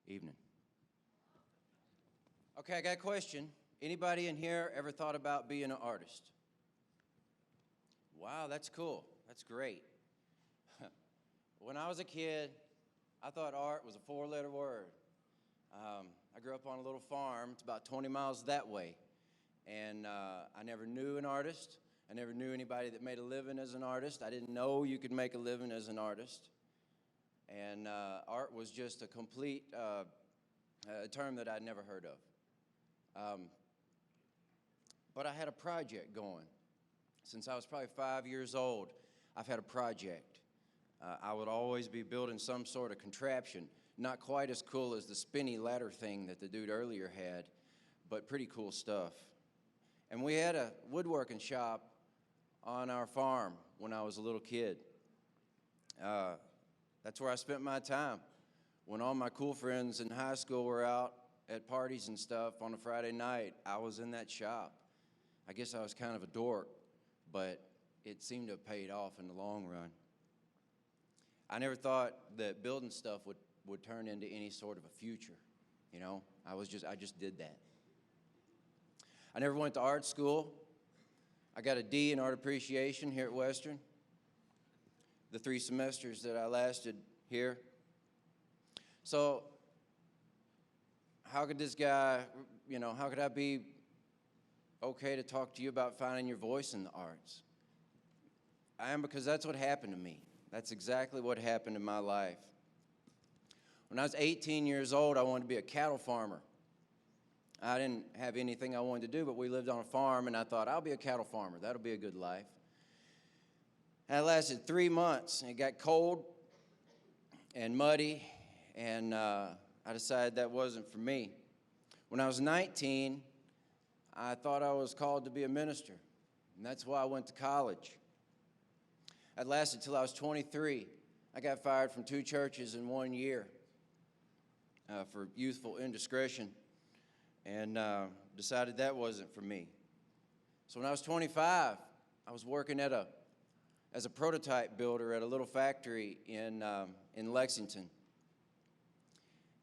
Evening. Okay, I got a question. Anybody in here ever thought about being an artist? Wow, that's cool. That's great. When I was a kid, I thought art was a four-letter word. I grew up on a little farm. It's about 20 miles that way. And I never knew an artist. I never knew anybody that made a living as an artist. I didn't know you could make a living as an artist. And art was just a complete term that I'd never heard of. But I had a project going. Since I was probably 5 years old, I've had a project. I would always be building some sort of contraption, not quite as cool as the spinny ladder thing that the dude earlier had, but pretty cool stuff. And we had a woodworking shop on our farm when I was a little kid. That's where I spent my time. When all my cool friends in high school were out at parties and stuff on a Friday night, I was in that shop. I guess I was kind of a dork, but it seemed to have paid off in the long run. I never thought that building stuff would turn into any sort of a future, you know? I just did that. I never went to art school. I got a D in art appreciation here at Western, the 3 semesters that I lasted here. So how could this guy, how could I be okay to talk to you about finding your voice in the arts? I am, because that's what happened to me. That's exactly what happened in my life. When I was 18 years old, I wanted to be a cattle farmer. I didn't have anything I wanted to do, but we lived on a farm, and I thought, I'll be a cattle farmer. That'll be a good life. And it lasted 3 months, and it got cold and muddy, and I decided that wasn't for me. When I was 19, I thought I was called to be a minister, and that's why I went to college. That lasted till I was 23. I got fired from 2 churches in 1 year for youthful indiscretion, and decided that wasn't for me. So when I was 25, I was working as a prototype builder at a little factory in Lexington.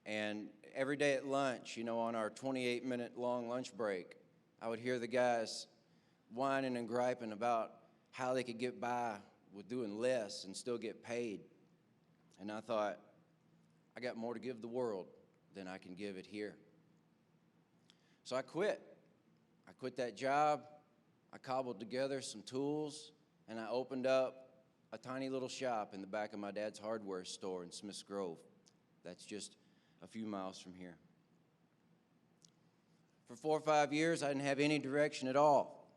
And every day at lunch, on our 28-minute long lunch break, I would hear the guys whining and griping about how they could get by with doing less and still get paid. And I thought, I got more to give the world than I can give it here. So I quit. I quit that job. I cobbled together some tools, and I opened up a tiny little shop in the back of my dad's hardware store in Smiths Grove. That's just a few miles from here. For 4 or 5 years, I didn't have any direction at all.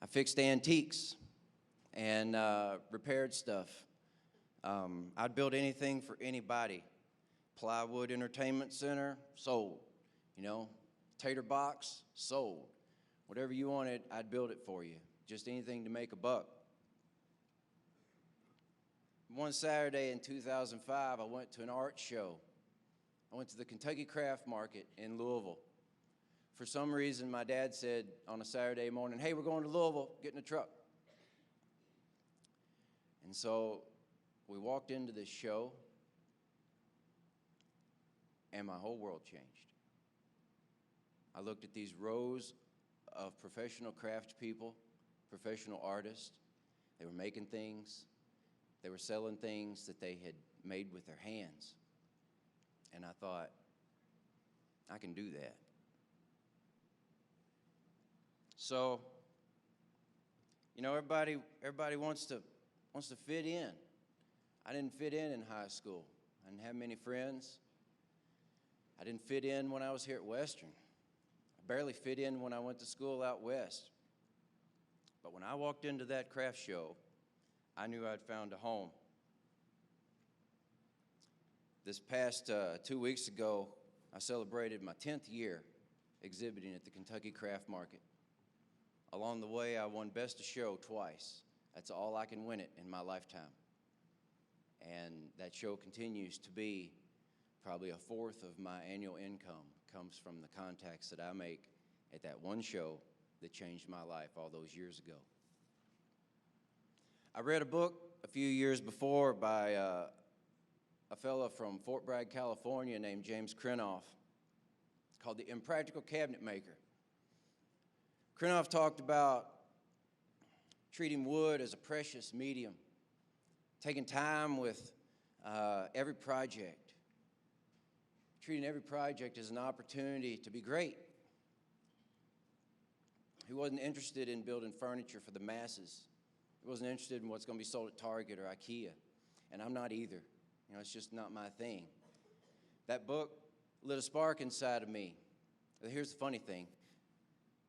I fixed antiques and repaired stuff. I'd build anything for anybody. Plywood entertainment center, sold. Tater box, sold. Whatever you wanted, I'd build it for you. Just anything to make a buck. One Saturday in 2005, I went to an art show. I went to the Kentucky Craft Market in Louisville. For some reason, my dad said on a Saturday morning, hey, we're going to Louisville, get in a truck. And so we walked into this show, and my whole world changed. I looked at these rows of professional craft people, professional artists. They were making things. They were selling things that they had made with their hands. And I thought, I can do that. So, everybody wants to fit in. I didn't fit in high school. I didn't have many friends. I didn't fit in when I was here at Western. I barely fit in when I went to school out west. But when I walked into that craft show, I knew I'd found a home. This past 2 weeks ago, I celebrated my 10th year exhibiting at the Kentucky Craft Market. Along the way, I won Best of Show twice. That's all I can win it in my lifetime. And that show continues to be probably a fourth of my annual income comes from the contacts that I make at that one show that changed my life all those years ago. I read a book a few years before by a fellow from Fort Bragg, California named James Krenoff called The Impractical Cabinet Maker. Krenoff talked about treating wood as a precious medium, taking time with every project, treating every project as an opportunity to be great. He wasn't interested in building furniture for the masses. He wasn't interested in what's going to be sold at Target or IKEA, and I'm not either. You know, it's just not my thing. That book lit a spark inside of me. Here's the funny thing.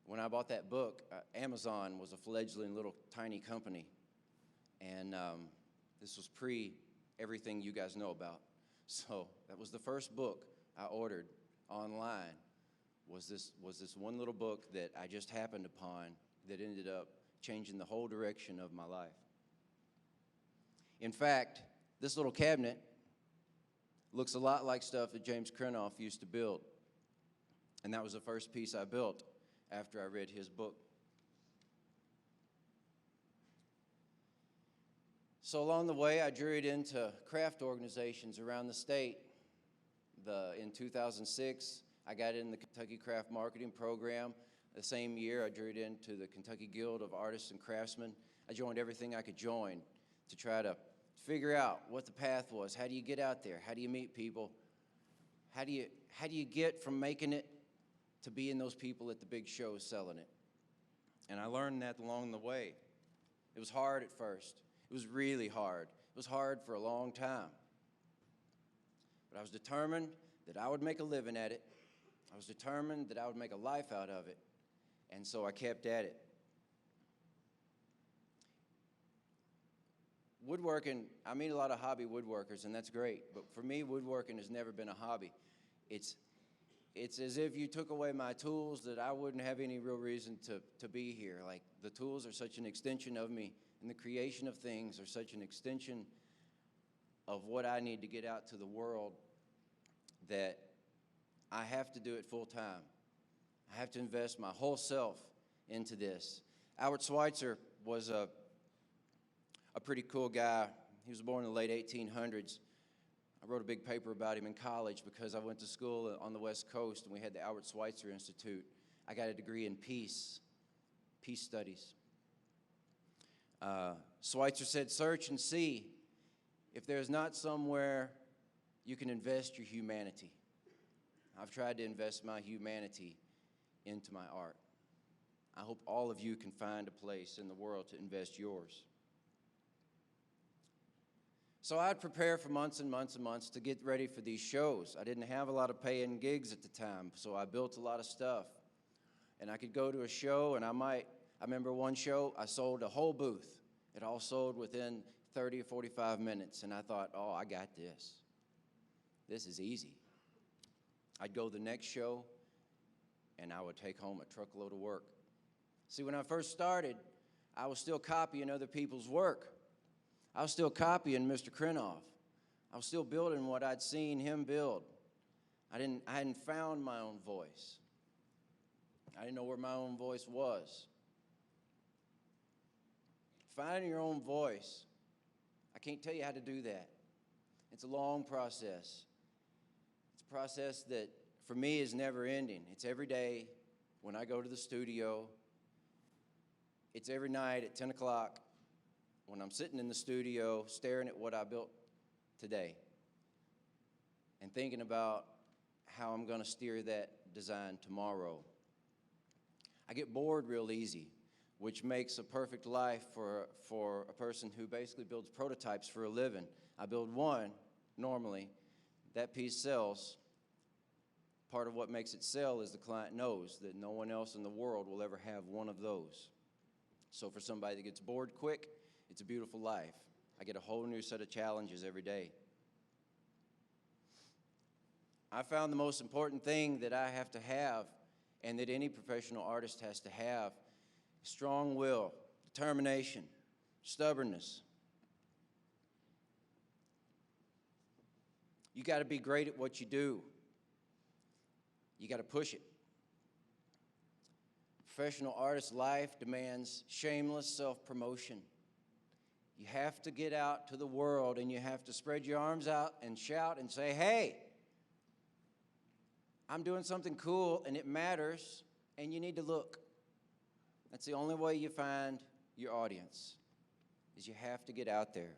When I bought that book, Amazon was a fledgling little tiny company, and this was pre-everything you guys know about. So that was the first book I ordered online, was this one little book that I just happened upon that ended up changing the whole direction of my life. In fact, this little cabinet looks a lot like stuff that James Krenoff used to build, and that was the first piece I built after I read his book. So along the way, I journeyed into craft organizations around the state. In 2006, I got in the Kentucky Craft Marketing Program. The same year, I joined into the Kentucky Guild of Artists and Craftsmen. I joined everything I could join to try to figure out what the path was. How do you get out there? How do you meet people? How do you get from making it to being those people at the big shows selling it? And I learned that along the way. It was hard at first. It was really hard. It was hard for a long time. But I was determined that I would make a living at it. I was determined that I would make a life out of it. And so I kept at it. Woodworking, I meet a lot of hobby woodworkers, and that's great. But for me, woodworking has never been a hobby. It's as if you took away my tools that I wouldn't have any real reason to be here. Like, the tools are such an extension of me, and the creation of things are such an extension of what I need to get out to the world that I have to do it full time. I have to invest my whole self into this. Albert Schweitzer was a pretty cool guy. He was born in the late 1800s. I wrote a big paper about him in college because I went to school on the West Coast, and we had the Albert Schweitzer Institute. I got a degree in peace studies. Schweitzer said, "Search and see if there's not somewhere you can invest your humanity." I've tried to invest my humanity into my art. I hope all of you can find a place in the world to invest yours. So I'd prepare for months and months and months to get ready for these shows. I didn't have a lot of paying gigs at the time, so I built a lot of stuff. And I could go to a show, and I remember one show, I sold a whole booth. It all sold within 30 or 45 minutes, and I thought, oh, I got this. This is easy. I'd go the next show, and I would take home a truckload of work. See, when I first started, I was still copying other people's work. I was still copying Mr. Krenoff. I was still building what I'd seen him build. I hadn't found my own voice. I didn't know where my own voice was. Finding your own voice, I can't tell you how to do that. It's a long process. It's a process that, for me, is never ending. It's every day when I go to the studio. It's every night at 10 o'clock when I'm sitting in the studio staring at what I built today and thinking about how I'm going to steer that design tomorrow. I get bored real easy, which makes a perfect life for a person who basically builds prototypes for a living. I build one, normally. That piece sells. Part of what makes it sell is the client knows that no one else in the world will ever have one of those. So for somebody that gets bored quick, it's a beautiful life. I get a whole new set of challenges every day. I found the most important thing that I have to have, and that any professional artist has to have, strong will, determination, stubbornness. You got to be great at what you do. You got to push it. Professional artist life demands shameless self-promotion. You have to get out to the world, and you have to spread your arms out and shout and say, hey, I'm doing something cool, and it matters, and you need to look. That's the only way you find your audience, is you have to get out there.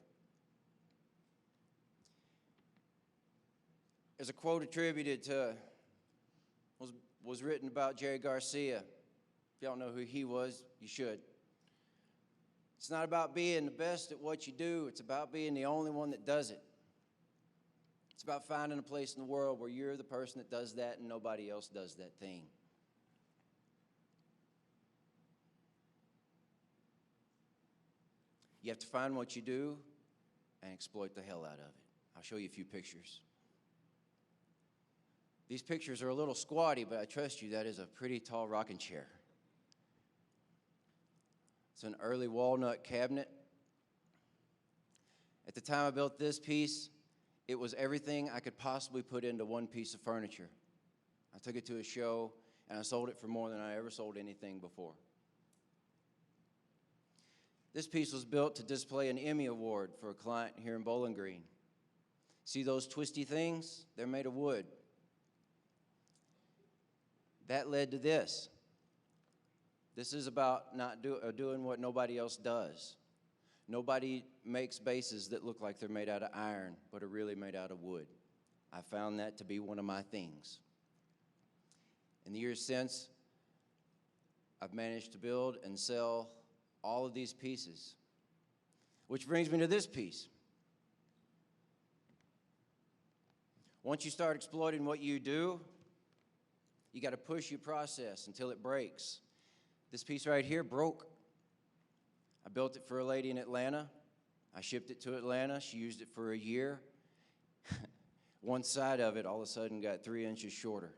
There's a quote attributed to, was written about Jerry Garcia. If y'all know who he was, you should. It's not about being the best at what you do. It's about being the only one that does it. It's about finding a place in the world where you're the person that does that and nobody else does that thing. You have to find what you do and exploit the hell out of it. I'll show you a few pictures. These pictures are a little squatty, but I trust you, that is a pretty tall rocking chair. It's an early walnut cabinet. At the time I built this piece, it was everything I could possibly put into one piece of furniture. I took it to a show, and I sold it for more than I ever sold anything before. This piece was built to display an Emmy Award for a client here in Bowling Green. See those twisty things? They're made of wood. That led to this. This is about not doing what nobody else does. Nobody makes bases that look like they're made out of iron, but are really made out of wood. I found that to be one of my things. In the years since, I've managed to build and sell all of these pieces, which brings me to this piece. Once you start exploiting what you do, you got to push your process until it breaks. This piece right here broke. I built it for a lady in Atlanta. I shipped it to Atlanta. She used it for a year. One side of it all of a sudden got 3 inches shorter.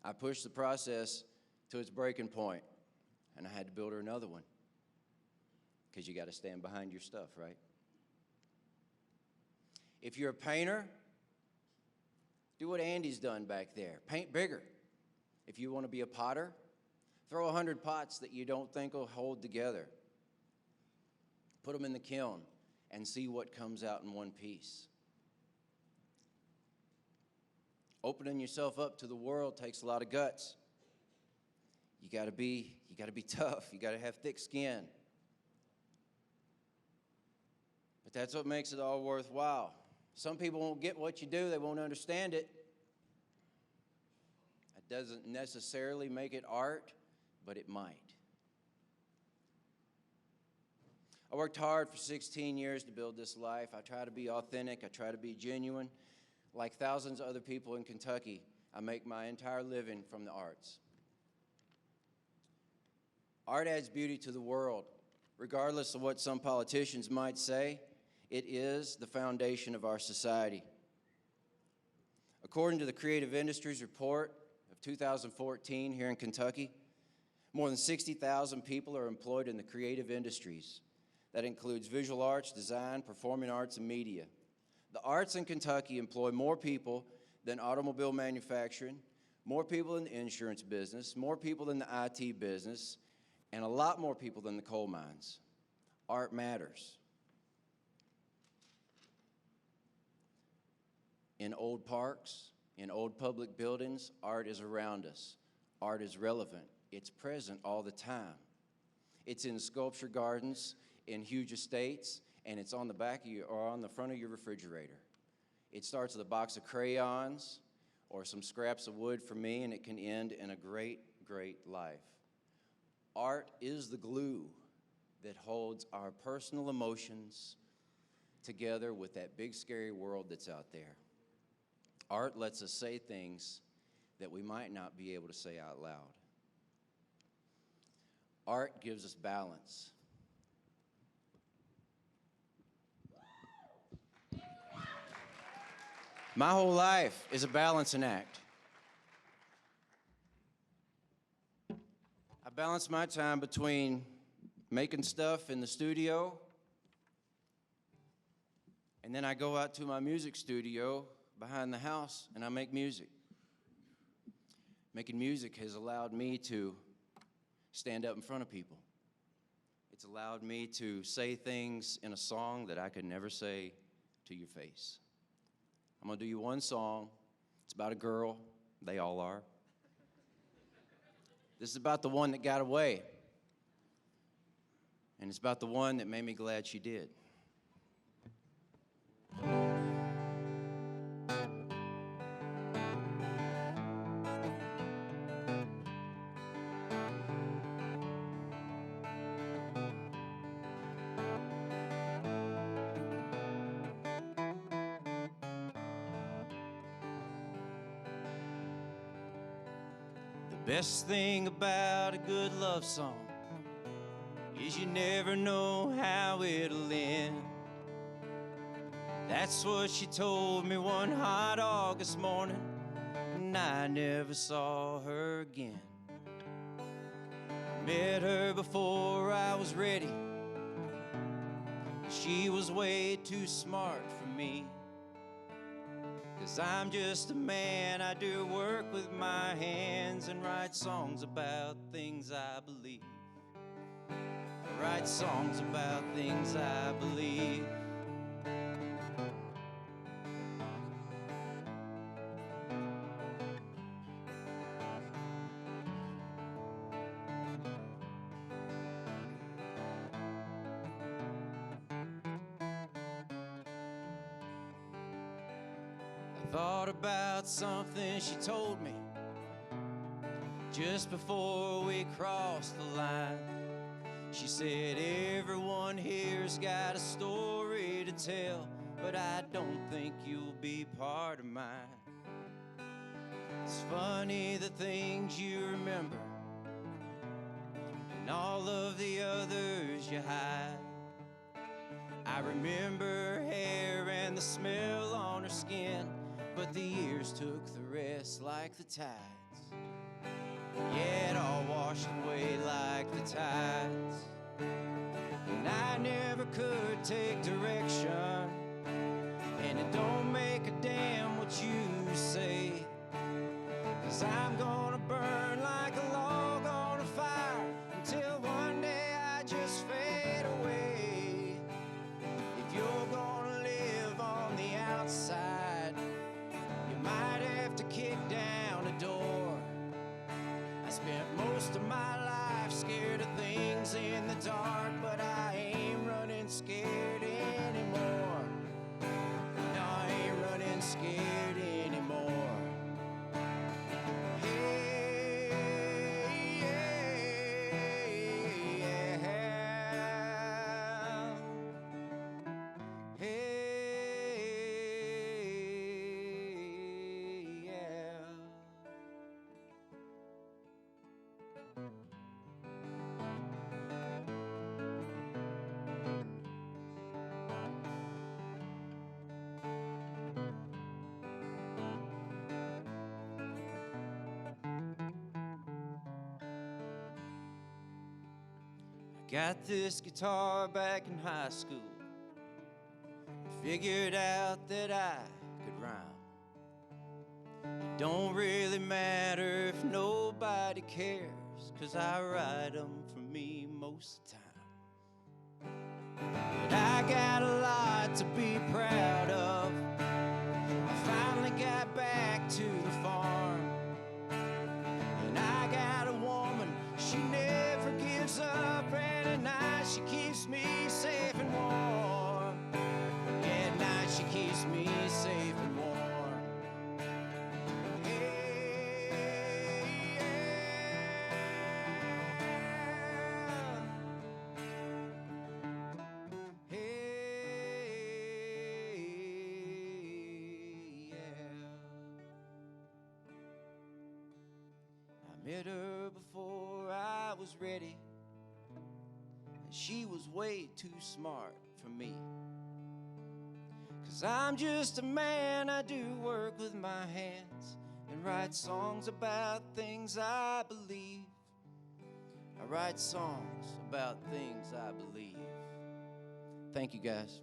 I pushed the process to its breaking point, and I had to build her another one, because you got to stand behind your stuff, right? If you're a painter, do what Andy's done back there. Paint bigger. If you want to be a potter, throw 100 pots that you don't think will hold together. Put them in the kiln and see what comes out in one piece. Opening yourself up to the world takes a lot of guts. You got to be tough. You got to have thick skin. But that's what makes it all worthwhile. Some people won't get what you do. They won't understand it. That doesn't necessarily make it art, but it might. I worked hard for 16 years to build this life. I try to be authentic. I try to be genuine. Like thousands of other people in Kentucky, I make my entire living from the arts. Art adds beauty to the world. Regardless of what some politicians might say, it is the foundation of our society. According to the Creative Industries Report of 2014 here in Kentucky, more than 60,000 people are employed in the creative industries. That includes visual arts, design, performing arts, and media. The arts in Kentucky employ more people than automobile manufacturing, more people in the insurance business, more people in the IT business, and a lot more people than the coal mines. Art matters. In old parks, in old public buildings, art is around us. Art is relevant. It's present all the time. It's in sculpture gardens, in huge estates, and it's on the back of your, or on the front of your refrigerator. It starts with a box of crayons or some scraps of wood for me, and it can end in a great, great life. Art is the glue that holds our personal emotions together with that big, scary world that's out there. Art lets us say things that we might not be able to say out loud. Art gives us balance. My whole life is a balancing act. I balance my time between making stuff in the studio, and then I go out to my music studio behind the house and I make music. Making music has allowed me to stand up in front of people. It's allowed me to say things in a song that I could never say to your face. I'm going to do you one song. It's about a girl. They all are. This is about the one that got away. And it's about the one that made me glad she did. The best thing about a good love song is you never know how it'll end. That's what she told me one hot August morning, and I never saw her again. I met her before I was ready. She was way too smart for me. 'Cause I'm just a man, I do work with my hands and write songs about things I believe. I write songs about things I believe. I thought about something she told me just before we crossed the line. She said, everyone here's got a story to tell, but I don't think you'll be part of mine. It's funny the things you remember and all of the others you hide. I remember her hair and the smell on her skin, but the years took the rest like the tides. Yeah, it all washed away like the tides. And I never could take direction, and it don't make a damn what you say. 'Cause I'm gonna burn like a log on a fire until one day I just fade away. If you're gonna live on the outside, you might have to kick down a door. I spent most of my life scared of things in the dark, but I ain't running scared anymore. No, I ain't running scared anymore. Hey, yeah, yeah. Hey, yeah. Got this guitar back in high school. Figured out that I could rhyme. It don't really matter if nobody cares, 'cause I write them for me most of the time. But I got a lot to be proud of. I finally got back to the farm, and I got a woman, she never gives up, and at night she keeps me safe and warm. Yeah, at night she keeps me safe and warm. Hey, yeah. Hey, yeah. I met her before I was ready, and she was way too smart for me. 'Cause I'm just a man, I do work with my hands and write songs about things I believe. I write songs about things I believe. Thank you, guys.